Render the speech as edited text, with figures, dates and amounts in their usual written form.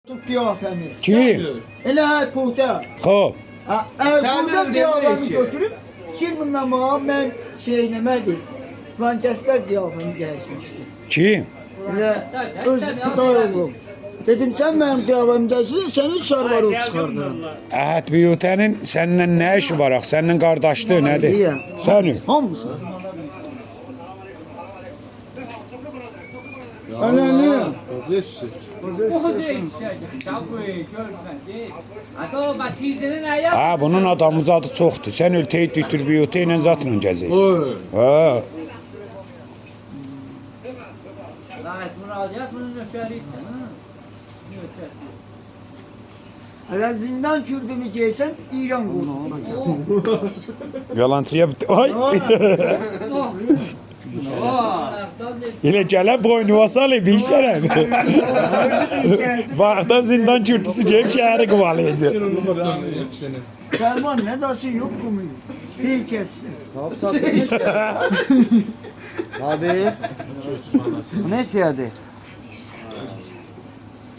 Qiyafəni. Kim? Elə puhta. Xo'p. Burada qiyafəni götürüb, kim bundan mən şey eləmədi. Lankəstər qiyafəni dəyişmişdi. Kim? Elə öz dayıoğlum. Dedim sen benim qiyafəmdəsin, səni şarvarı çıxardıram. Əhəd Biyutənin səndən nə işi var axı? Sənin qardaşlığı nədir? Niyə? Səni. Hamısı. Ananı. Qoca eşek. Ha, bunun adamımız adı çoxdur. Sən öltəyi tütür Biyutə ilə zatla gəzək. Oy. Ha. Elə zindan kürdümü giysəm, İran qurulacaq. Yalancıya ay. Yine gelen boynu vasalı bir şeref. Vaktan zindan çürtüsü cep şehri kıvalıydı. Selman ne dası yok mu? Bir kessin. Abi. Bu ne siyade?